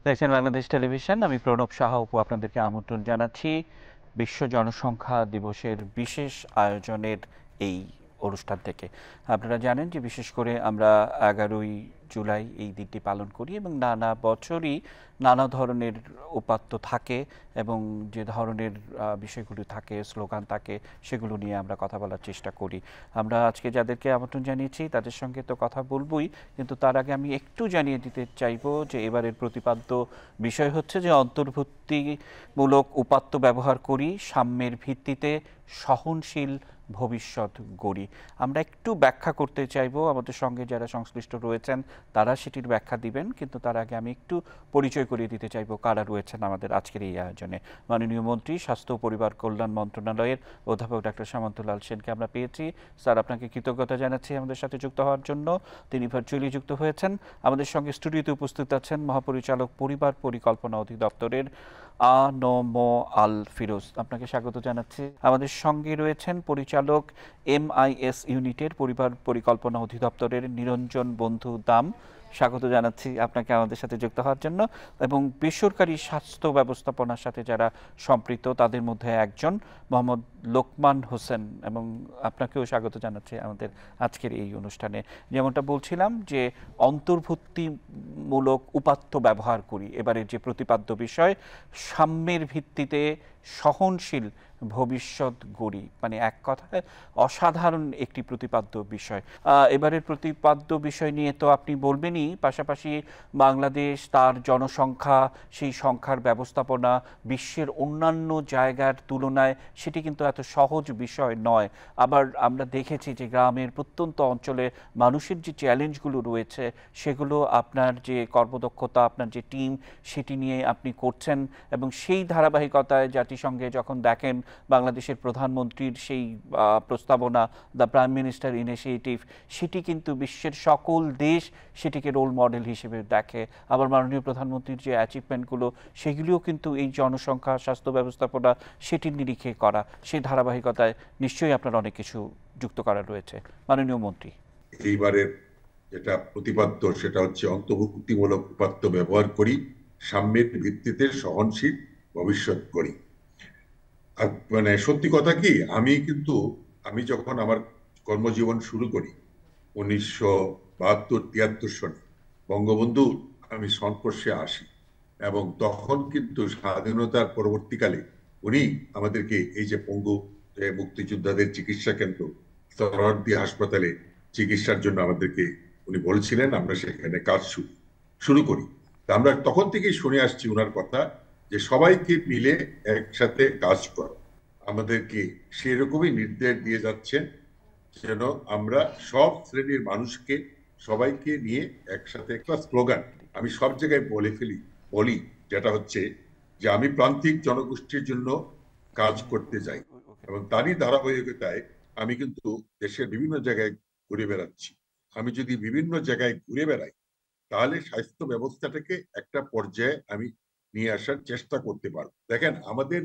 দেখছেন বাংলাদেশ টেলিভিশন। আমি প্রণব সাহা অপু আপনাদেরকে আমন্ত্রণ জানাচ্ছি বিশ্ব জনসংখ্যা দিবসের বিশেষ আয়োজনের এই অনুষ্ঠান থেকে। আপনারা জানেন যে বিশেষ করে আমরা 11ই জুলাই এই দিনটি পালন করি এবং নানা বছরই নানা ধরনের উপাত্ত থাকে এবং যে ধরনের বিষয়গুলো থাকে, স্লোগান থাকে, সেগুলো নিয়ে আমরা কথা বলার চেষ্টা করি। আমরা আজকে যাদেরকে আমন্ত্রণ জানিয়েছি তাদের সঙ্গে তো কথা বলবই, কিন্তু তার আগে আমি একটু জানিয়ে দিতে চাইবো যে এবারের প্রতিপাদ্য বিষয় হচ্ছে যে অন্তর্ভুক্তিমূলক উপাত্ত ব্যবহার করি, সাম্যের ভিত্তিতে সহনশীল ভবিষ্যৎ গড়ি। আমরা একটু ব্যাখ্যা করতে চাইবো, আমাদের সঙ্গে যারা সংশ্লিষ্ট রয়েছেন তারা সেটির ব্যাখ্যা দিবেন, কিন্তু তার আগে আমি একটু পরিচয় করিয়ে দিতে চাইবো কারা রয়েছেন আমাদের আজকের এই আয়োজনে। মাননীয় মন্ত্রী, স্বাস্থ্য ও পরিবার কল্যাণ মন্ত্রণালয়ের অধ্যাপক ডাক্তার সামন্তলাল সেনকে আমরা পেয়েছি। স্যার, আপনাকে কৃতজ্ঞতা জানাচ্ছি আমাদের সাথে যুক্ত হওয়ার জন্য। তিনি ভার্চুয়ালি যুক্ত হয়েছেন। আমাদের সঙ্গে স্টুডিওতে উপস্থিত আছেন মহাপরিচালক পরিবার পরিকল্পনা অধিদপ্তরের আ.ন.ম আল ফিরোজ, আপনাকে স্বাগত জানাচ্ছি। আমাদের সঙ্গে রয়েছেন পরিচালক MIS ইউনিটের পরিবার পরিকল্পনা অধিদপ্তরের নিরঞ্জন বন্ধু দাম, স্বাগত জানাচ্ছি আপনাকে আমাদের সাথে যুক্ত হওয়ার জন্য। এবং বেসরকারি স্বাস্থ্য ব্যবস্থাপনার সাথে যারা সম্পৃক্ত তাদের মধ্যে একজন মোহাম্মদ লোকমান হোসেন, এবং আপনাকেও স্বাগত জানাচ্ছি আমাদের আজকের এই অনুষ্ঠানে। যেমনটা বলছিলাম যে অন্তর্ভুক্তিমূলক উপাত্ত ব্যবহার করি, এবারের যে প্রতিপাদ্য বিষয় সাম্যের ভিত্তিতে সহনশীল ভবিষ্যৎ গড়ি, মানে এক কথায় অসাধারণ একটি প্রতিপাদ্য বিষয়। এবারের প্রতিপাদ্য বিষয় নিয়ে তো আপনি বলবেনই, পাশাপাশি বাংলাদেশ তার জনসংখ্যা, সেই সংখ্যার ব্যবস্থাপনা বিশ্বের অন্যান্য জায়গার তুলনায় সেটি কিন্তু এত সহজ বিষয় নয়। আবার আমরা দেখেছি যে গ্রামের প্রত্যন্ত অঞ্চলে মানুষের যে চ্যালেঞ্জগুলো রয়েছে সেগুলো আপনার যে কর্মদক্ষতা, আপনার যে টিম, সেটি নিয়ে আপনি করছেন। এবং সেই ধারাবাহিকতায় জাতিসংঘে যখন দেখেন বাংলাদেশের প্রধানমন্ত্রীর সেই প্রস্তাবনা, দ্য প্রাইম মিনিস্টার ইনিশিয়েটিভ, সেটি কিন্তু বিশ্বের সকল দেশ সেটিকে রোল মডেল হিসেবে দেখে। আবার মাননীয় প্রধানমন্ত্রীর যে অ্যাচিভমেন্টগুলো সেগুলিও কিন্তু এই জনসংখ্যা, স্বাস্থ্য ব্যবস্থাপনা সেটির নিরিখে করা। সেই ধারাবাহিকতায় নিশ্চয়ই আপনার অনেক কিছু যুক্ত করা রয়েছে মাননীয় মন্ত্রী। এইবারের যেটা প্রতিপাদ্য সেটা হচ্ছে অন্তর্ভুক্তিমূলক উপাত্ত ব্যবহার করি, সাম্যের ভিত্তিতে সহনশীল ভবিষ্যৎ করি। আর মানে সত্যি কথা কি, আমি যখন আমার কর্মজীবন শুরু করি 1972-73 সনে, বঙ্গবন্ধু আমি সংস্পর্শে আসি, এবং তখন কিন্তু স্বাধীনতার পরবর্তীকালে উনি আমাদেরকে এই যে পঙ্গু মুক্তিযোদ্ধাদের চিকিৎসা কেন্দ্র সরওয়ার্দী হাসপাতালে চিকিৎসার জন্য আমাদেরকে উনি বলছিলেন, আমরা সেখানে কাজ শুরু করি। আমরা তখন থেকেই শুনে আসছি ওনার কথা যে সবাইকে মিলে একসাথে কাজ করো। আমাদেরকে সেরকমই নির্দেশ দিয়ে যাচ্ছেন যেন আমরা সব শ্রেণীর মানুষকে, সবাইকে নিয়ে একসাথে একটা স্লোগান আমি সব জায়গায় বলি, যেটা হচ্ছে যে আমি প্রান্তিক জনগোষ্ঠীর জন্য কাজ করতে যাই। এবং তারই ধারাবাহিকতায় আমি কিন্তু দেশের বিভিন্ন জায়গায় ঘুরে বেড়াচ্ছি। আমি যদি বিভিন্ন জায়গায় ঘুরে বেড়াই তাহলে স্বাস্থ্য ব্যবস্থাটাকে একটা পর্যায়ে আমি নিয়ে আসার চেষ্টা করতে পারবো। দেখেন, আমাদের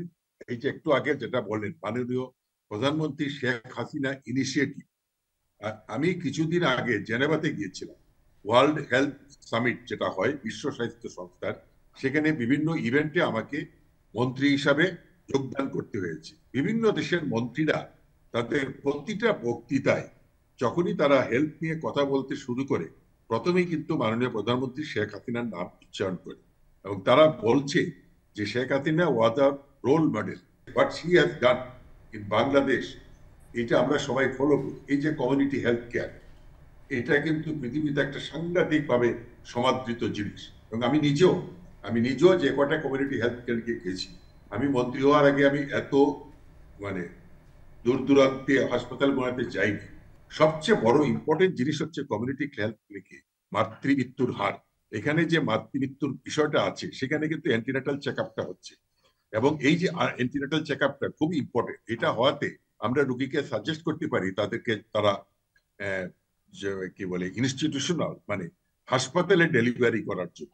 এই যে একটু আগে যেটা বললেন মাননীয় প্রধানমন্ত্রী শেখ হাসিনা ইনিশিয়েটিভ, আমি কিছুদিন আগে জেনেভাতে গিয়েছিলাম। ওয়ার্ল্ড হেলথ সামিট যেটা হয় বিশ্ব স্বাস্থ্য সংস্থার, সেখানে বিভিন্ন ইভেন্টে আমাকে মন্ত্রী হিসাবে যোগদান করতে হয়েছে। বিভিন্ন দেশের মন্ত্রীরা তাদের প্রতিটা বক্তৃতায় যখনই তারা হেলথ নিয়ে কথা বলতে শুরু করে, প্রথমেই কিন্তু মাননীয় প্রধানমন্ত্রী শেখ হাসিনার নাম উচ্চারণ করে, এবং তারা বলছে যে Sheikh Hasina was a role model, what she has done in Bangladesh. এটা আমরা সবাই ফলো করি। এই যে কমিউনিটি হেলথ কেয়ার, এটা কিন্তু পৃথিবীতে একটা সাংঘাতিক ভাবে সমাদৃত জিনিস। এবং আমি নিজেও যে কটা কমিউনিটি হেলথ কেয়ারকে গেছি, আমি মন্ত্রী হওয়ার আগে আমি এত মানে দূর দূরান্তে হাসপাতাল বানাতে যাইনি। সবচেয়ে বড় ইম্পর্টেন্ট জিনিস হচ্ছে কমিউনিটি হেলথ ক্লিনিকে মাতৃমৃত্যুর হার। এখানে যে মাতৃমৃত্যুর বিষয়টা আছে, সেখানে কিন্তু অ্যান্টিনাটাল চেক আপটা হচ্ছে, এবং এই যে অ্যান্টিনাটাল চেক আপটা খুব ইম্পর্টেন্ট। এটা হওয়াতে আমরা রোগীকে সাজেস্ট করতে পারি তাদেরকে তারা কি বলে ইনস্টিটিউশনাল মানে হাসপাতালে ডেলিভারি করার জন্য।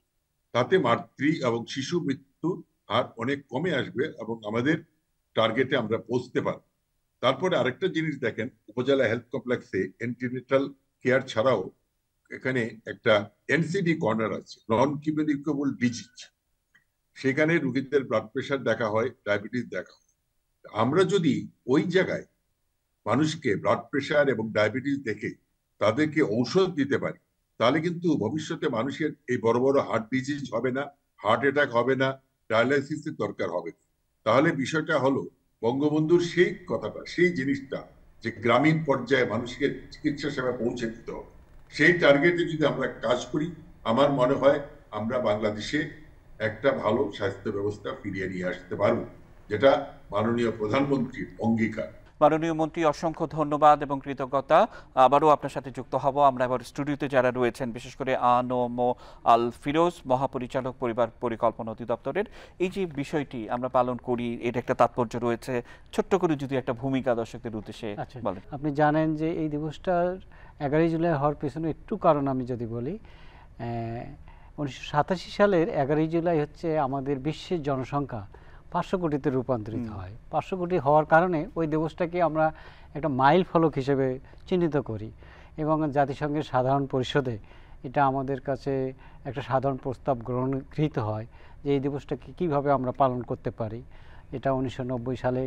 তাতে মাতৃ এবং শিশু মৃত্যু হার অনেক কমে আসবে এবং আমাদের টার্গেটে আমরা পৌঁছতে পারব। তারপরে আরেকটা জিনিস দেখেন, উপজেলা হেলথ কমপ্লেক্সে অ্যান্টিনেটাল কেয়ার ছাড়াও এখানে একটা NCD কর্নার আছে, নন কমিউনিকেবল ডিজিজ। সেখানে রুগীদের ব্লাড প্রেশার দেখা হয়, ডায়াবেটিস দেখা হয়। আমরা যদি ওই জায়গায় মানুষকে ব্লাড প্রেশার এবং ডায়াবেটিস দেখে তাদেরকে ঔষধ দিতে পারি, তাহলে কিন্তু ভবিষ্যতে মানুষের এই বড় বড় হার্ট ডিজিজ হবে না, হার্ট অ্যাটাক হবে না, ডায়ালাইসিসের দরকার হবে না। তাহলে বিষয়টা হলো বঙ্গবন্ধুর সেই কথাটা, সেই জিনিসটা, যে গ্রামীণ পর্যায়ে মানুষকে চিকিৎসা সেবা পৌঁছে দিতে হবে, সেই টার্গেটে যদি আমরা কাজ করি, আমার মনে হয় আমরা বাংলাদেশে একটা ভালো স্বাস্থ্য ব্যবস্থা ফিরিয়ে নিয়ে আসতে পারবো, যেটা মাননীয় প্রধানমন্ত্রীর অঙ্গীকার। মাননীয় মন্ত্রী, অসংখ্য ধন্যবাদ এবং কৃতজ্ঞতা। আবারও আপনার সাথে যুক্ত হব। আমরা এবার স্টুডিওতে যারা রয়েছেন, বিশেষ করে আনোম আল ফিরোজ, মহাপরিচালক পরিবার পরিকল্পনা অধিদপ্তরের। এই যে বিষয়টি আমরা পালন করি, এর একটা তাৎপর্য রয়েছে, ছোট্ট করে যদি একটা ভূমিকা দর্শকদের উদ্দেশ্যে বলেন। আপনি জানেন যে এই দিবসটার 11 জুলাই হওয়ার পেছনে একটু কারণ আমি যদি বলি, 1987 সালের 11 জুলাই হচ্ছে আমাদের বিশ্বের জনসংখ্যা 500 কোটিতে রূপান্তরিত হয়। 500 কোটি হওয়ার কারণে ওই দিবসটাকে আমরা একটা মাইল ফলক হিসেবে চিহ্নিত করি এবং জাতিসংঘের সাধারণ পরিষদে এটা আমাদের কাছে একটা সাধারণ প্রস্তাব গৃহীত হয় যে এই দিবসটাকে কীভাবে আমরা পালন করতে পারি। এটা 1990 সালে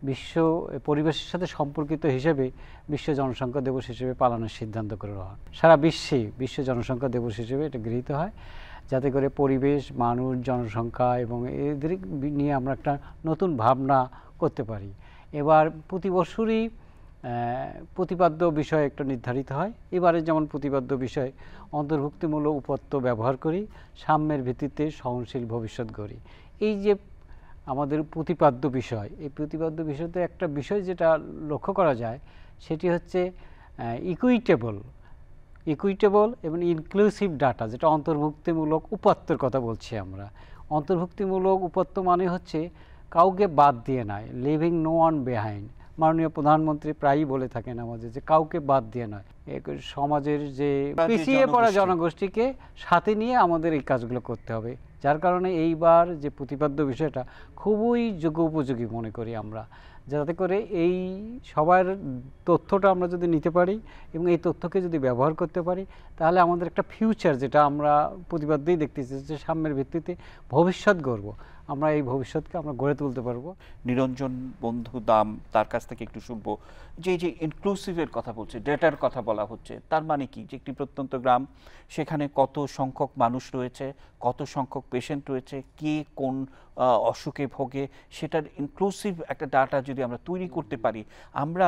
বিশ্ব পরিবেশের সাথে সম্পর্কিত হিসেবে বিশ্ব জনসংখ্যা দিবস হিসেবে পালনের সিদ্ধান্ত করা হয়। সারা বিশ্বে বিশ্ব জনসংখ্যা দিবস হিসেবে এটা গৃহীত হয়, যাতে করে পরিবেশ, মানুষ, জনসংখ্যা এবং এদের নিয়ে আমরা একটা নতুন ভাবনা করতে পারি। এবার প্রতি বছরই প্রতিপাদ্য বিষয় একটা নির্ধারিত হয়। এবারে যেমন প্রতিপাদ্য বিষয় অন্তর্ভুক্তিমূলক উপাত্ত ব্যবহার করি, সাম্যের ভিত্তিতে সহনশীল ভবিষ্যৎ গড়ি। এই যে আমাদের প্রতিপাদ্য বিষয়, এই প্রতিপাদ্য বিষয়তে একটা বিষয় যেটা লক্ষ্য করা যায় সেটি হচ্ছে ইকুইটেবল এবং ইনক্লুসিভ ডাটা, যেটা অন্তর্ভুক্তিমূলক উপাত্তের কথা বলছি আমরা। অন্তর্ভুক্তিমূলক উপাত্ত মানে হচ্ছে কাউকে বাদ দিয়ে নয়, লিভিং নো ওয়ান বিহাইন্ড। মাননীয় প্রধানমন্ত্রী প্রায়ই বলে থাকেন আমাদের যে কাউকে বাদ দিয়ে নয়, সমাজের যে পিছিয়ে পড়া জনগোষ্ঠীকে সাথে নিয়ে আমাদের এই কাজগুলো করতে হবে। যার কারণে এইবার যে প্রতিপাদ্য বিষয়টা খুবই যুগোপযোগী মনে করি আমরা, যাতে করে এই সবার তথ্যটা আমরা যদি নিতে পারি এবং এই তথ্যকে যদি ব্যবহার করতে পারি, তাহলে আমাদের একটা ফিউচার, যেটা আমরা প্রতিবাদ্যেই দেখতেছি যে সাম্যের ভিত্তিতে ভবিষ্যৎ গড়ব, আমরা এই ভবিষ্যৎকে আমরা গড়ে তুলতে পারবো। নিরঞ্জন বন্ধু দাম, তার কাছ থেকে একটু শুনবো যে এই যে ইনক্লুসিভের কথা বলছে, ডেটার কথা বলা হচ্ছে, তার মানে কি? যে একটি প্রত্যন্ত গ্রাম, সেখানে কত সংখ্যক মানুষ রয়েছে, কত সংখ্যক পেশেন্ট রয়েছে, কে কোন অসুখে ভোগে, সেটার ইনক্লুসিভ একটা ডাটা যদি আমরা তৈরি করতে পারি, আমরা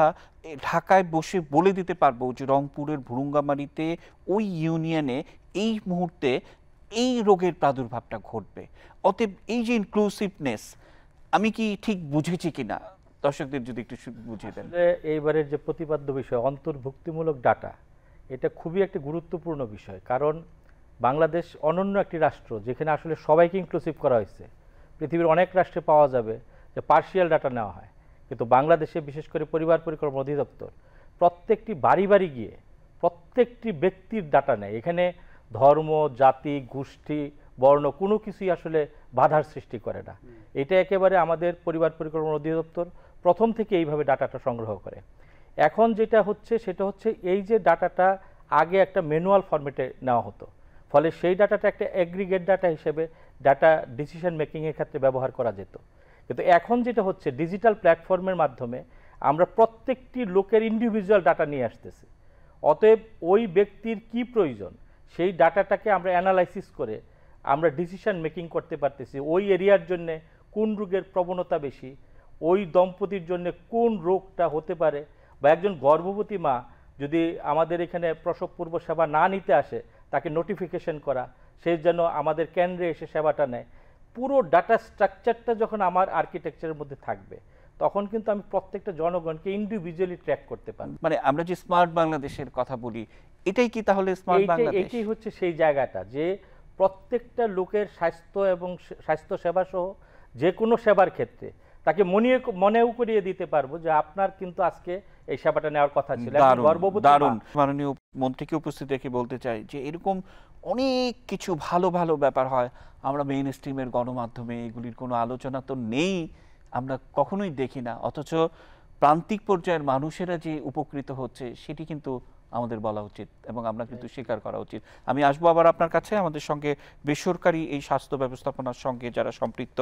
ঢাকায় বসে বলে দিতে পারবো যে রংপুরের ভুরুঙ্গামারীতে ওই ইউনিয়নে এই মুহূর্তে এই রোগের প্রাদুর্ভাবটা ঘটবে। অতএব এই যে ইনক্লুসিভনেস, আমি কি ঠিক বুঝেছি কিনা, দর্শকদের যদি একটু বুঝিয়ে দেন। এইবারের যে প্রতিপাদ্য বিষয় অন্তর্ভুক্তিমূলক ডাটা, এটা খুবই একটি গুরুত্বপূর্ণ বিষয়। কারণ বাংলাদেশ অনন্য একটি রাষ্ট্র যেখানে আসলে সবাইকে ইনক্লুসিভ করা হয়েছে। পৃথিবীর অনেক রাষ্ট্রে পাওয়া যাবে যে পার্শিয়াল ডাটা নেওয়া হয়, কিন্তু বাংলাদেশে বিশেষ করে পরিবার পরিকল্পনা অধিদপ্তর প্রত্যেকটি বাড়ি বাড়ি গিয়ে প্রত্যেকটি ব্যক্তির ডাটা নেয়। এখানে ধর্ম, জাতি, গোষ্ঠী, বর্ণ কোনো কিছুই আসলে বাধার সৃষ্টি করে না। এটা একেবারে আমাদের পরিবার পরিকল্পনা অধিদপ্তর প্রথম থেকে এইভাবে ডাটাটা সংগ্রহ করে। এখন যেটা হচ্ছে সেটা হচ্ছে এই যে ডাটাটা আগে একটা ম্যানুয়াল ফরম্যাটে নেওয়া হতো, ফলে সেই ডাটাটা একটা অ্যাগ্রিগেট ডাটা হিসেবে ডাটা ডিসিশন মেকিংয়ের ক্ষেত্রে ব্যবহার করা যেত। কিন্তু এখন যেটা হচ্ছে ডিজিটাল প্ল্যাটফর্মের মাধ্যমে আমরা প্রত্যেকটি লোকের ইন্ডিভিজুয়াল ডাটা নিয়ে আসতেছি। অতএব ওই ব্যক্তির কি প্রয়োজন সেই ডাটাটাকে আমরা অ্যানালাইসিস করে আমরা ডিসিশন মেকিং করতে পারতেছি। ওই এরিয়ার জন্য কোন রোগের প্রবণতা বেশি, ওই দম্পতির জন্য কোন রোগটা হতে পারে, বা একজন গর্ভবতী মা যদি আমাদের এখানে প্রসব পূর্ব সেবা না নিতে আসে, তাকে নোটিফিকেশন করা, সে যেন আমাদের কেন্দ্রে এসে সেবাটা নেয়। পুরো ডাটা স্ট্রাকচারটা যখন আমার আর্কিটেকচারের মধ্যে থাকবে, তখন কিন্তু আমি প্রত্যেকটা জনগণকে ইন্ডিভিজুয়ালি ট্র্যাক করতে পারব। মানে আমরা যে স্মার্ট বাংলাদেশের কথা বলি, এটাই কি তাহলে স্মার্ট বাংলাদেশ? এটাই হচ্ছে সেই জায়গাটা, যে প্রত্যেকটা লোকের স্বাস্থ্য এবং স্বাস্থ্য সেবা সহ যে কোনো সেবার ক্ষেত্রে তাকে মনেও করিয়ে দিতে পারবো যে আপনার কিন্তু আজকে এই সেবাটা নেওয়ার কথা ছিল। দারুণ। মাননীয় মন্ত্রীকে উপস্থিত রেখে বলতে চাই যে এরকম অনেক কিছু ভালো ভালো ব্যাপার হয়, আমরা মেইন স্ট্রিমের গণমাধ্যমে এগুলির কোনো আলোচনা তো নেই, আমরা কখনোই দেখি না, অথচ প্রান্তিক পর্যায়ের মানুষেরা যে উপকৃত হচ্ছে সেটি কিন্তু আমাদের বলা উচিত এবং আমরা কিন্তু স্বীকার করা উচিত। আমি আসবো আবার আপনার কাছে। আমাদের সঙ্গে বেসরকারি এই স্বাস্থ্য ব্যবস্থাপনার সঙ্গে যারা সম্পৃক্ত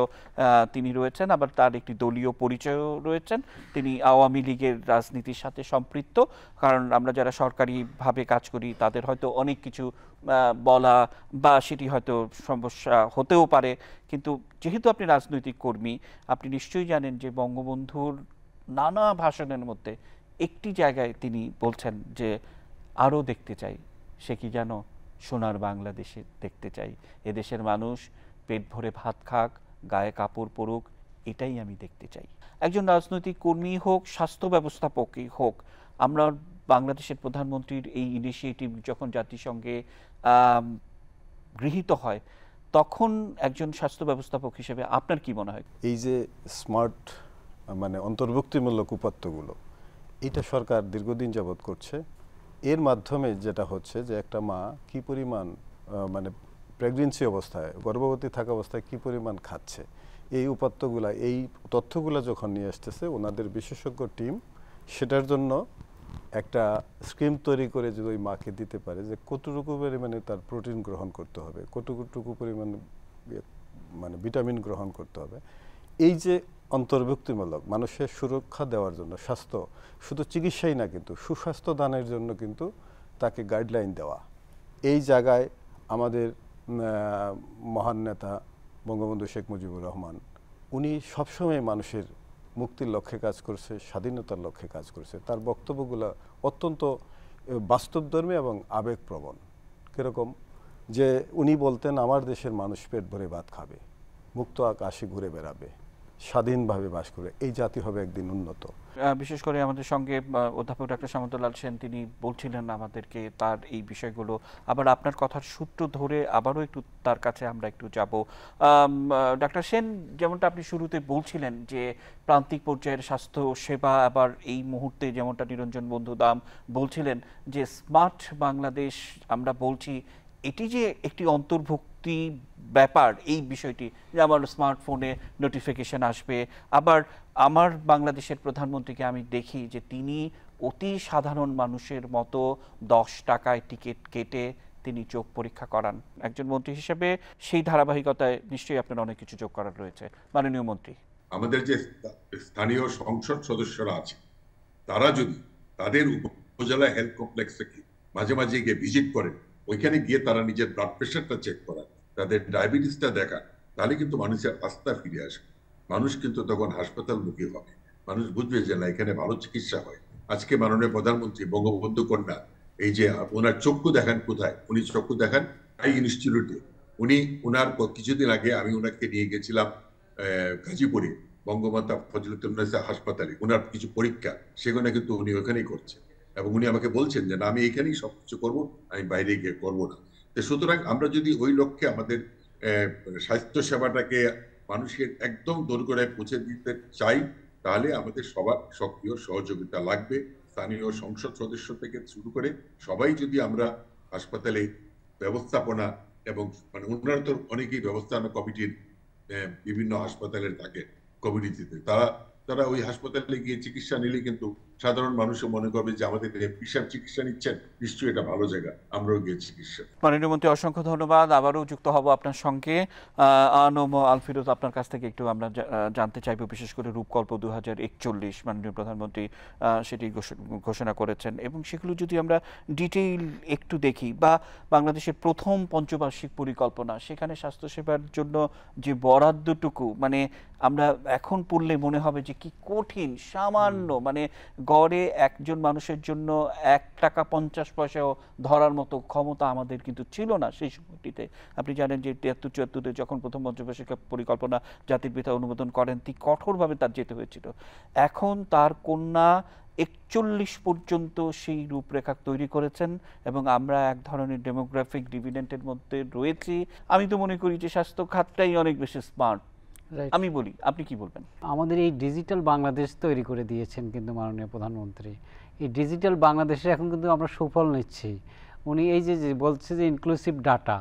তিনি রয়েছেন, আবার তার একটি দলীয় পরিচয়ও রয়েছেন। তিনি আওয়ামী লীগের রাজনীতির সাথে সম্পৃক্ত। কারণ আমরা যারা সরকারিভাবে কাজ করি তাদের হয়তো অনেক কিছু বলা বা সেটি হয়তো সমস্যা হতেও পারে, কিন্তু যেহেতু আপনি রাজনৈতিক কর্মী, আপনি নিশ্চয়ই জানেন যে বঙ্গবন্ধুর নানা ভাষণের মধ্যে একটি জায়গায় তিনি বলছেন যে আরও দেখতে চাই, সে কি যেন, সোনার বাংলাদেশে দেখতে চাই, এদেশের মানুষ পেট ভরে ভাত খাক, গায়ে কাপড় পরুক, এটাই আমি দেখতে চাই। একজন রাজনৈতিক কর্মী হোক, স্বাস্থ্য ব্যবস্থাপকই হোক, আমরা বাংলাদেশের প্রধানমন্ত্রীর এই ইনিশিয়েটিভ যখন জাতিসংঘে গৃহীত হয়, তখন একজন স্বাস্থ্য ব্যবস্থাপক হিসেবে আপনার কি মনে হয়? এই যে স্মার্ট মানে অন্তর্ভুক্তিমূলক উপাত্তগুলো, এটা সরকার দীর্ঘদিন যাবৎ করছে। এর মাধ্যমে যেটা হচ্ছে যে একটা মা কি পরিমাণ মানে প্রেগনেন্সি অবস্থায়, গর্ভবতী থাকা অবস্থায় কি পরিমাণ খাচ্ছে, এই উপাত্তগুলা, এই তথ্যগুলা যখন নিয়ে আসতেছে ওনাদের বিশেষজ্ঞ টিম, সেটার জন্য একটা স্কিম তৈরি করে যদি ওই মাকে দিতে পারে যে কতটুকু পরিমাণে তার প্রোটিন গ্রহণ করতে হবে, কতটুকু পরিমাণ মানে ভিটামিন গ্রহণ করতে হবে, এই যে অন্তর্ভুক্তিমূলক মানুষের সুরক্ষা দেওয়ার জন্য, স্বাস্থ্য শুধু চিকিৎসাই না, কিন্তু সুস্বাস্থ্য দানের জন্য কিন্তু তাকে গাইডলাইন দেওয়া, এই জায়গায় আমাদের মহান নেতা বঙ্গবন্ধু শেখ মুজিবুর রহমান, উনি সবসময় মানুষের মুক্তির লক্ষ্যে কাজ করছে, স্বাধীনতার লক্ষ্যে কাজ করছে। তার বক্তব্যগুলো অত্যন্ত বাস্তবধর্মী এবং আবেগপ্রবণ। কীরকম যে উনি বলতেন, আমার দেশের মানুষ পেট ভরে ভাত খাবে, মুক্ত আকাশে ঘুরে বেড়াবে, স্বাধীনভাবে বাস করে, এই জাতি হবে একদিন উন্নত। বিশেষ করে আমাদের সঙ্গে অধ্যাপক ডক্টর সামন্তলাল সেন, তিনি বলছিলেন আমাদেরকে তার এই বিষয়গুলো। আবার আপনার কথার সূত্র ধরে আবারও একটু তার কাছে আমরা একটু যাব। ডক্টর সেন, যেমনটা আপনি শুরুতে বলছিলেন যে প্রান্তিক পর্যায়ের স্বাস্থ্য সেবা, আবার এই মুহূর্তে যেমনটা নিরঞ্জন বন্ধু দাম বলছিলেন যে স্মার্ট বাংলাদেশ আমরা বলছি, এটি যে একটি অন্তর্ভুক্তি ব্যাপার, এই বিষয়টি যে আমার স্মার্টফোনে নোটিফিকেশন আসবে। আবার আমার বাংলাদেশের প্রধানমন্ত্রীকে আমি দেখি যে তিনি অতি সাধারণ মানুষের মতো 10 টাকায় টিকিট কেটে তিনি চোখ পরীক্ষা করান। একজন মন্ত্রী হিসেবে সেই ধারাবাহিকতায় নিশ্চয়ই আপনার অনেক কিছু যোগ করার রয়েছে। মাননীয় মন্ত্রী, আমাদের যে স্থানীয় সংসদ সদস্যরা আছে, তারা যদি তাদের উপজেলা হেলথ কমপ্লেক্স থেকে মাঝে মাঝে গিয়ে ভিজিট করেন, ওইখানে গিয়ে তারা নিজের ব্লাড প্রেশারটা চেক করান, তাদের ডায়াবেটিসটা দেখান, তাহলে কিন্তু মানুষের আস্থা ফিরে আসবে। মানুষ কিন্তু তখন হাসপাতালমুখী হবে, মানুষ বুঝবে যে না, এখানে ভালো চিকিৎসা হয়। আজকে মাননীয় প্রধানমন্ত্রী বঙ্গবন্ধু কন্যা, এই যে ওনার চক্ষু দেখান কোথায়, উনি চক্ষু দেখান আই ইনস্টিটিউটে। উনি ওনার কিছুদিন আগে আমি ওনাকে নিয়ে গেছিলাম গাজীপুরে বঙ্গমাতা ফজলুন্নেসা হাসপাতালে, ওনার কিছু পরীক্ষা, সেখানে কিন্তু উনি ওখানেই করছেন। এবং উনি আমাকে বলছেন যে না, আমি এখানেই সবকিছু করবো, আমি বাইরে গিয়ে করবো না। সুতরাং আমরা যদি ওই লক্ষ্যে আমাদের স্বাস্থ্য সেবাটাকে মানুষের একদম দোরগোড়ায় পৌঁছে দিতে চাই, তাহলে আমাদের সবার সক্রিয় সহযোগিতা লাগবে। স্থানীয় সংসদ সদস্য থেকে শুরু করে সবাই যদি আমরা হাসপাতালে ব্যবস্থাপনা এবং মানে ওনারা তো অনেকেই ব্যবস্থাপনা কমিটির বিভিন্ন হাসপাতালের থাকে কমিউনিটিতে, তারা ওই হাসপাতালে গিয়ে চিকিৎসা নিলে কিন্তু সাধারণ মানুষও মনে করবে যে আমাদের বিশাল চিকিৎসা নিচ্ছেন, নিশ্চয়ই এটা ভালো জায়গা, আমরাও গিয়ে চিকিৎসা। মাননীয় মন্ত্রী, অসংখ্য ধন্যবাদ। আবারও যুক্ত হব আপনার সঙ্গে। আনম আল ফিরোজ, আপনার কাছ থেকে একটু আমরা জানতে চাইব, বিশেষ করে রূপকল্প 2041 মাননীয় প্রধানমন্ত্রী সেটি ঘোষণা করেছেন, এবং সেগুলো যদি আমরা ডিটেইল একটু দেখি, বা বাংলাদেশের প্রথম পঞ্চবার্ষিক পরিকল্পনা, সেখানে স্বাস্থ্যসেবার জন্য যে বরাদ্দটুকু, মানে আমরা এখন পড়লে মনে হবে যে কি কঠিন, সামান্য, মানে গড়ে একজন মানুষের জন্য 1 টাকা 50 পয়সাও ধরার মতো ক্ষমতা আমাদের কিন্তু ছিল না সেই সময়টিতে। আপনি জানেন যে 73-74-তে যখন প্রথম পঞ্চবার্ষিক পরিকল্পনা জাতির পিতা অনুমোদন করেন, তিনি কঠোরভাবে তার যেতে হয়েছিল। এখন তার কন্যা 41 পর্যন্ত সেই রূপরেখা তৈরি করেছেন, এবং আমরা এক ধরনের ডেমোগ্রাফিক ডিভিডেন্টের মধ্যে রয়েছি। আমি তো মনে করি যে স্বাস্থ্য খাতটাই অনেক বেশি স্মার্ট। আমি বলি, আপনি কি বলবেন? আমাদের এই ডিজিটাল বাংলাদেশ তৈরি করে দিয়েছেন কিন্তু মাননীয় প্রধানমন্ত্রী। এই ডিজিটাল বাংলাদেশে এখন কিন্তু আমরা সুফল নিচ্ছি। উনি এই যে বলছে যে ইনক্লুসিভ ডাটা,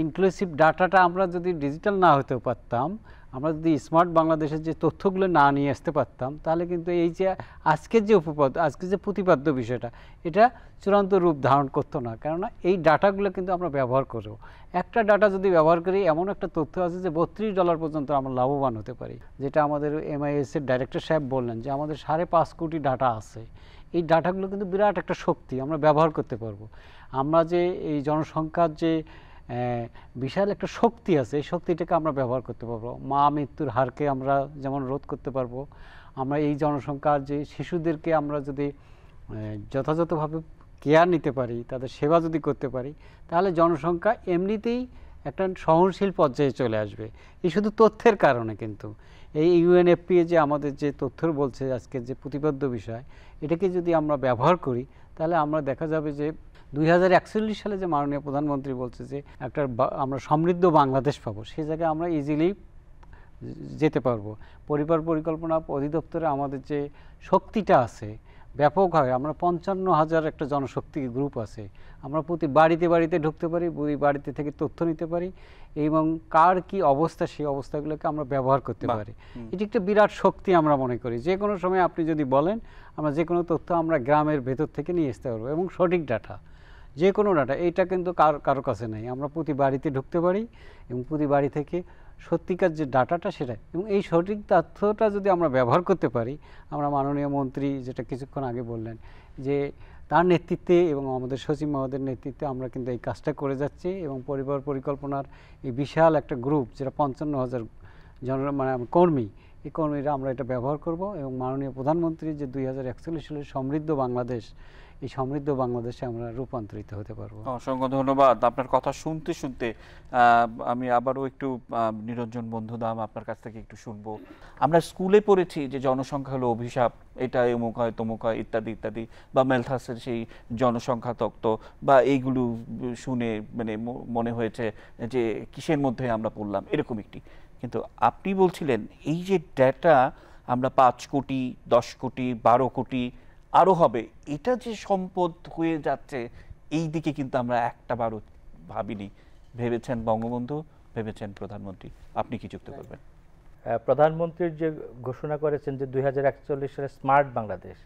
ইনক্লুসিভ ডাটাটা আমরা যদি ডিজিটাল না হতে পারতাম, আমরা যদি স্মার্ট বাংলাদেশের যে তথ্যগুলো না নিয়ে আসতে পারতাম, তাহলে কিন্তু এই যে আজকের যে আজকের যে প্রতিপাদ্য বিষয়টা, এটা চূড়ান্ত রূপ ধারণ করতো না। কেননা এই ডাটাগুলো কিন্তু আমরা ব্যবহার করব। একটা ডাটা যদি ব্যবহার করি, এমন একটা তথ্য আছে যে $32 পর্যন্ত আমরা লাভবান হতে পারি, যেটা আমাদের MIS এর ডাইরেক্টর সাহেব বললেন যে আমাদের 5.5 কোটি ডাটা আছে। এই ডাটাগুলো কিন্তু বিরাট একটা শক্তি, আমরা ব্যবহার করতে পারবো। আমরা যে এই জনসংখ্যার যে বিশাল একটা শক্তি আছে, এই শক্তিটাকে আমরা ব্যবহার করতে পারবো। মা মৃত্যুর হারকে আমরা যেমন রোধ করতে পারবো, আমরা এই জনসংখ্যার যে শিশুদেরকে আমরা যদি যথাযথভাবে কেয়ার নিতে পারি, তাদের সেবা যদি করতে পারি, তাহলে জনসংখ্যা এমনিতেই একটা সহনশীল পর্যায়ে চলে আসবে। এই শুধু তথ্যের কারণে কিন্তু এই UNFPA যে আমাদের যে তথ্য বলছে আজকের যে প্রতিপাদ্য বিষয়, এটাকে যদি আমরা ব্যবহার করি, তাহলে আমরা দেখা যাবে যে 2041 সালে যে মাননীয় প্রধানমন্ত্রী বলছে যে একটা আমরা সমৃদ্ধ বাংলাদেশ পাবো, সেই জায়গায় আমরা ইজিলি যেতে পারবো। পরিবার পরিকল্পনা অধিদপ্তরে আমাদের যে শক্তিটা আছে ব্যাপকভাবে, আমরা 55,000 একটা জনশক্তি গ্রুপ আছে, আমরা প্রতি বাড়িতে বাড়িতে ঢুকতে পারি, প্রতি বাড়িতে থেকে তথ্য নিতে পারি এবং কার কি অবস্থা সেই অবস্থাগুলোকে আমরা ব্যবহার করতে পারি। এটি একটা বিরাট শক্তি আমরা মনে করি। যে কোনো সময় আপনি যদি বলেন, আমরা যে কোনো তথ্য আমরা গ্রামের ভেতর থেকে নিয়ে আসতে পারবো এবং সঠিক ডাটা, যে কোনো ডাটা, এইটা কিন্তু কারো কাছে নেই। আমরা প্রতি বাড়িতে ঢুকতে পারি এবং প্রতি বাড়ি থেকে সত্যিকার যে ডাটাটা সেটা, এবং এই সঠিক তথ্যটা যদি আমরা ব্যবহার করতে পারি, আমরা মাননীয় মন্ত্রী যেটা কিছুক্ষণ আগে বললেন যে তার নেতৃত্বে এবং আমাদের সচিব মহোদয়ের নেতৃত্বে আমরা কিন্তু এই কাজটা করে যাচ্ছি এবং পরিবার পরিকল্পনার এই বিশাল একটা গ্রুপ যেটা 55,000 কর্মী, এই কর্মীরা আমরা এটা ব্যবহার করব এবং মাননীয় প্রধানমন্ত্রী যে 2041 সালের সমৃদ্ধ বাংলাদেশ, এই সমৃদ্ধ বাংলাদেশে আমরা রূপান্তরিত হতে পারবো। অসংখ্য ধন্যবাদ। আপনার কথা শুনতে শুনতে আমি আবারও একটু নিরঞ্জন বন্ধুদাম আপনার কাছ থেকে একটু শুনবো। আমরা স্কুলে পড়েছি যে জনসংখ্যা হলো অভিশাপ, এটা অমুক হয় তমুক হয় ইত্যাদি ইত্যাদি, বা মেলথাসের সেই জনসংখ্যা তত্ত্ব বা এইগুলো শুনে মানে মনে হয়েছে যে কিসের মধ্যে আমরা পড়লাম, এরকম একটি। কিন্তু আপনি বলছিলেন এই যে ডেটা আমরা 5 কোটি 10 কোটি 12 কোটি আরো হবে, এটা যে সম্পদ হয়ে যাচ্ছে, এই দিকে কিন্তু আমরা একটাবারও ভাবিনি। ভেবেছেন বঙ্গবন্ধু, ভেবেছেন প্রধানমন্ত্রী। আপনি কি যুক্ত করবেন? প্রধানমন্ত্রীর যে ঘোষণা করেছেন যে 2041 সালে স্মার্ট বাংলাদেশ,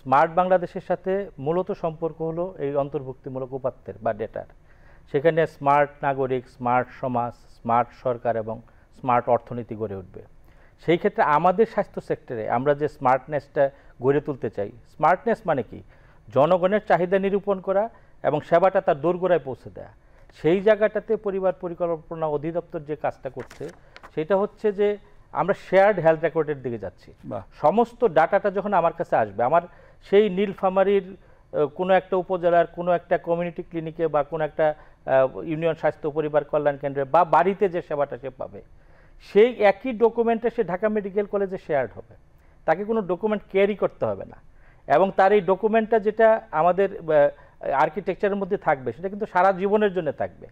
স্মার্ট বাংলাদেশের সাথে মূলত সম্পর্ক হলো এই অন্তর্ভুক্তিমূলক উপাত্তের বা ডেটার। সেখানে স্মার্ট নাগরিক, স্মার্ট সমাজ, স্মার্ট সরকার এবং স্মার্ট অর্থনীতি গড়ে উঠবে। সেই ক্ষেত্রে আমাদের স্বাস্থ্য সেক্টরে আমরা যে স্মার্টনেসটা গড়ে তুলতে চাই, স্মার্টনেস মানে কি? জনগণের চাহিদা নিরূপণ করা এবং সেবাটা তার দোরগোড়ায় পৌঁছে দেয়া। সেই জায়গাটাতে পরিবার পরিকল্পনা অধিদপ্তর যে কাজটা করছে সেটা হচ্ছে যে আমরা শেয়ার্ড হেলথ রেকর্ডের দিকে যাচ্ছি। সমস্ত ডাটাটা যখন আমার কাছে আসবে, আমার সেই নীলফামারীর কোনো একটা উপজেলার কোনো একটা কমিউনিটি ক্লিনিকে বা কোনো একটা ইউনিয়ন স্বাস্থ্য পরিবার কল্যাণ কেন্দ্রে বা বাড়িতে যে সেবাটা সে পাবে, সেই একই ডকুমেন্টে সে ঢাকা মেডিকেল কলেজে শেয়ার্ড হবে, তাকে কোনো ডকুমেন্ট ক্যারি করতে হবে না। এবং তার এই ডকুমেন্টটা যেটা আমাদের আর্কিটেকচারের মধ্যে থাকবে সেটা কিন্তু সারা জীবনের জন্য থাকবে।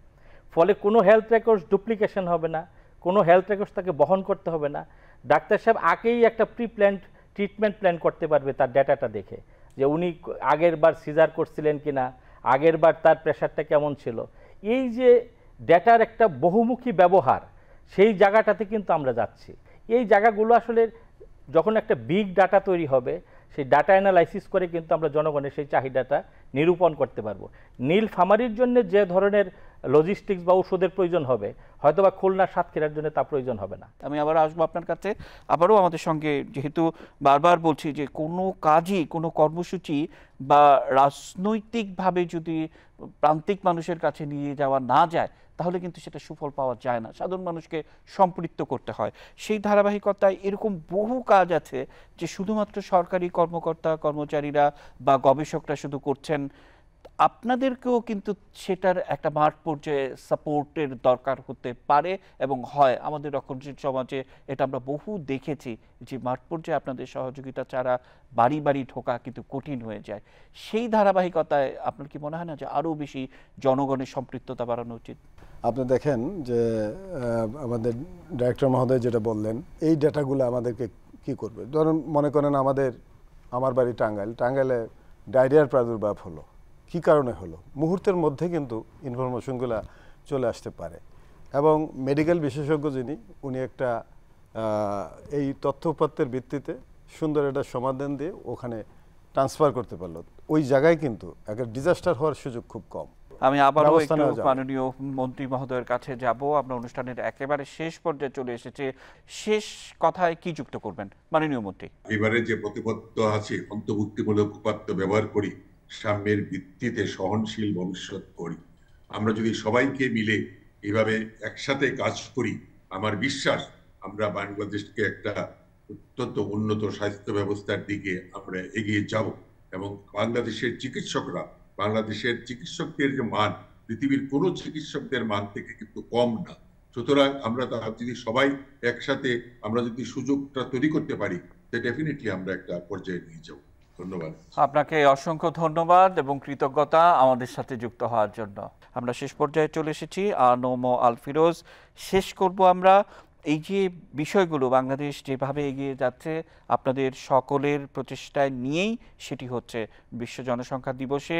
ফলে কোনো হেলথ রেকর্ডস ডুপ্লিকেশন হবে না, কোনো হেলথ রেকর্ডস তাকে বহন করতে হবে না। ডাক্তার সাহেব আগেই একটা প্রি প্ল্যান্ড ট্রিটমেন্ট প্ল্যান করতে পারবে তার ডেটাটা দেখে, যে উনি আগের বার সিজার করছিলেন কিনা, আগের বার তার প্রেশারটা কেমন ছিল। এই যে ডেটার একটা বহুমুখী ব্যবহার, সেই জায়গাটাতে কিন্তু আমরা যাচ্ছি। এই জায়গাগুলো আসলে যখন একটা বিগ ডাটা তৈরি হবে, সেই ডাটা অ্যানালাইসিস করে কিন্তু আমরা জনগণের সেই চাহিদাটা নিরূপণ করতে পারবো। নীলফামারীর জন্য যে ধরনের লজিস্টিক্স বা ওষুধের প্রয়োজন হবে, হয়তো বা খুলনা সাতক্ষীরার জন্য তা প্রয়োজন হবে না। আমি আবার আসবো আপনার কাছে। আবারও আমাদের সঙ্গে, যেহেতু বারবার বলছি যে কোনো কাজই, কোনো কর্মসূচি বা রাজনৈতিকভাবে যদি প্রান্তিক মানুষের কাছে নিয়ে যাওয়া না যায়, তাহলে কিন্তু সেটা সুফল পাওয়া যায় না। সাধারণ মানুষকে সম্পৃক্ত করতে হয়। সেই ধারাবাহিকতায় এরকম বহু কাজ আছে যে শুধুমাত্র সরকারি কর্মকর্তা কর্মচারীরা বা গবেষকরা শুধু করছেন। আপনাদেরকেও কিন্তু সেটার একটা মাঠ পর্যায়ে সাপোর্টের দরকার হতে পারে এবং হয়। আমাদের রক্ষণশীল সমাজে এটা আমরা বহু দেখেছি যে মাঠ পর্যায়ে আপনাদের সহযোগিতা ছাড়া বাড়ি বাড়ি ঢোকা কিন্তু কঠিন হয়ে যায়। সেই ধারাবাহিকতায় আপনার কি মনে হয় না যে আরও বেশি জনগণের সম্পৃক্ততা বাড়ানো উচিত? আপনি দেখেন যে আমাদের ডাইরেক্টর মহোদয় যেটা বললেন, এই ডেটাগুলো আমাদেরকে কি করবে। ধরুন মনে করেন আমার বাড়ি টাঙ্গাইলে ডায়রিয়ার প্রাদুর্ভাব হলো, কি কারণে হলো, মুহূর্তের মধ্যে কিন্তু ইনফরমেশনগুলো চলে আসতে পারে। এবং মেডিকেল বিশেষজ্ঞ যিনি, উনি একটা এই তথ্য উপাত্তের ভিত্তিতে সুন্দর একটা সমাধান দিয়ে ওখানে ট্রান্সফার করতে পারলো। ওই জায়গায় কিন্তু একটা ডিজাস্টার হওয়ার সুযোগ খুব কম। আমি আবারও একটু মাননীয় মন্ত্রী মহোদয়ের কাছে যাব। আমরা অনুষ্ঠানের একেবারে শেষ পর্যায়ে চলে এসেছি। শেষ কথায় কি যুক্ত করবেন মাননীয় মন্ত্রী? এবারে যে প্রতিপাদ্য আছে, অন্তর্ভুক্তিমূলক উপাত্ত ব্যবহার করি, সাম্যের ভিত্তিতে সহনশীল ভবিষ্যৎ করি। আমরা যদি সবাইকে মিলে এভাবে একসাথে কাজ করি, আমার বিশ্বাস আমরা বাংলাদেশকে একটা অত্যন্ত উন্নত স্বাস্থ্য ব্যবস্থার দিকে আমরা এগিয়ে যাব। এবং বাংলাদেশের চিকিৎসকদের যে মান পৃথিবীর কোন চিকিৎসকদের মান থেকে কিন্তু কম না। সুতরাং আমরা যদি সবাই একসাথে আমরা যদি সুযোগটা তৈরি করতে পারি, ডেফিনেটলি আমরা একটা পর্যায়ে নিয়ে যাব। ধন্যবাদ আপনাকে, অসংখ্য ধন্যবাদ এবং কৃতজ্ঞতা আমাদের সাথে যুক্ত হওয়ার জন্য। আমরা শেষ পর্যায়ে চলে এসেছি। আনোম আল ফিরোজ, শেষ করব আমরা এই যে বিষয়গুলো বাংলাদেশ যেভাবে এগিয়ে যাচ্ছে আপনাদের সকলের প্রচেষ্টায় নিয়েই, সেটি হচ্ছে বিশ্ব জনসংখ্যা দিবসে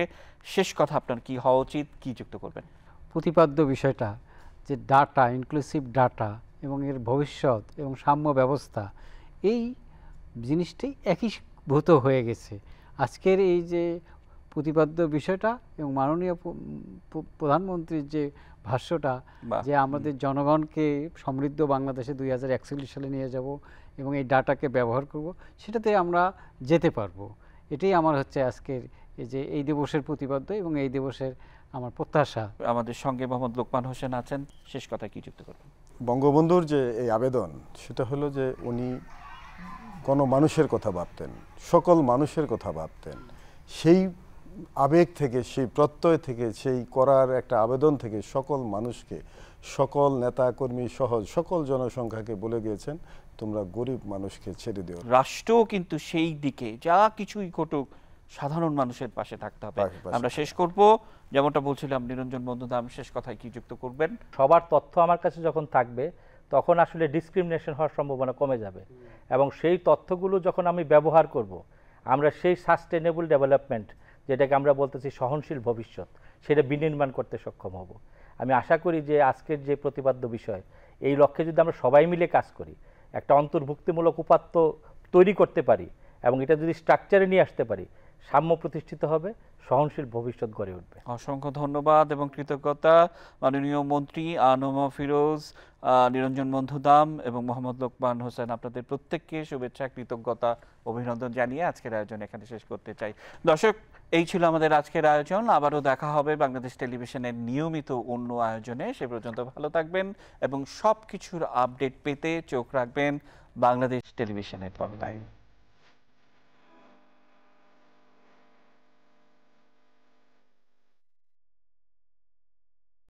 শেষ কথা আপনার কি হওয়া উচিত, কি যুক্ত করবেন? প্রতিপাদ্য বিষয়টা যে ডাটা, ইনক্লুসিভ ডাটা এবং এর ভবিষ্যৎ এবং সাম্য ব্যবস্থা, এই জিনিসটাই একীভূত হয়ে গেছে। আজকের এই যে প্রতিপাদ্য বিষয়টা এবং মাননীয় প্রধানমন্ত্রীর যে ভাষ্যটা, যে আমাদের জনগণকে সমৃদ্ধ বাংলাদেশে 2041 সালে নিয়ে যাব এবং এই ডাটাকে ব্যবহার করব, সেটাতে আমরা যেতে পারবো। এটাই আমার হচ্ছে আজকের এই দিবসের প্রতিপাদ্য এবং এই দিবসের আমার প্রত্যাশা। আমাদের সঙ্গে মোহাম্মদ লোকমান হোসেন আছেন, শেষ কথা কি যুক্ত করবেন? বঙ্গবন্ধুর যে এই আবেদন, সেটা হলো যে উনি মানুষের কথা ভাবতেন, সকল মানুষের কথা ভাবতেন। সেই আবেগ থেকে, সেই প্রত্যয় থেকে, সেই করার একটা আবেদন থেকে সকল মানুষকে, সকল নেতা কর্মী সহ সকল জনসংখ্যাকে বলে গিয়েছেন, তোমরা গরিব মানুষকে ছেড়ে দিও। রাষ্ট্রও কিন্তু সেই দিকে যা কিছুই ঘটুক সাধারণ মানুষের পাশে থাকতে হবে। আমরা শেষ করব, যেমনটা বলছিলাম, নিরঞ্জন বন্ধুদাম শেষ কথায় কি যুক্ত করবেন? সবার তথ্য আমার কাছে যখন থাকবে, তখন আসলে ডিসক্রিমিনেশন হওয়ার সম্ভাবনা কমে যাবে এবং সেই তথ্যগুলো যখন আমি ব্যবহার করব, আমরা সেই সাস্টেনেবল ডেভেলপমেন্ট, যেটাকে আমরা বলতেছি সহনশীল ভবিষ্যৎ, সেটা বিনির্মাণ করতে সক্ষম হব। আমি আশা করি যে আজকের যে প্রতিপাদ্য বিষয়, এই লক্ষ্যে যদি আমরা সবাই মিলে কাজ করি, একটা অন্তর্ভুক্তিমূলক উপাত্ত তৈরি করতে পারি এবং এটা যদি স্ট্রাকচারে নিয়ে আসতে পারি, সাম্য প্রতিষ্ঠিত হবে, সহনশীল ভবিষ্যৎ গড়ে উঠবে। অসংখ্য ধন্যবাদ এবং কৃতজ্ঞতা মাননীয় মন্ত্রী আনোম ফিরোজ, নিরঞ্জন বন্ধুদাম এবং মোহাম্মদ লোকমান হোসেন, আপনাদের প্রত্যেককে শুভেচ্ছা, কৃতজ্ঞতা, অভিনন্দন জানিয়ে আজকের আয়োজন এখানে শেষ করতে চাই। দর্শক, এই ছিল আমাদের আজকের আয়োজন। আবারও দেখা হবে বাংলাদেশ টেলিভিশনের নিয়মিত অন্য আয়োজনে। সে পর্যন্ত ভালো থাকবেন এবং সব কিছুর আপডেট পেতে চোখ রাখবেন বাংলাদেশ টেলিভিশনের পর্দায়।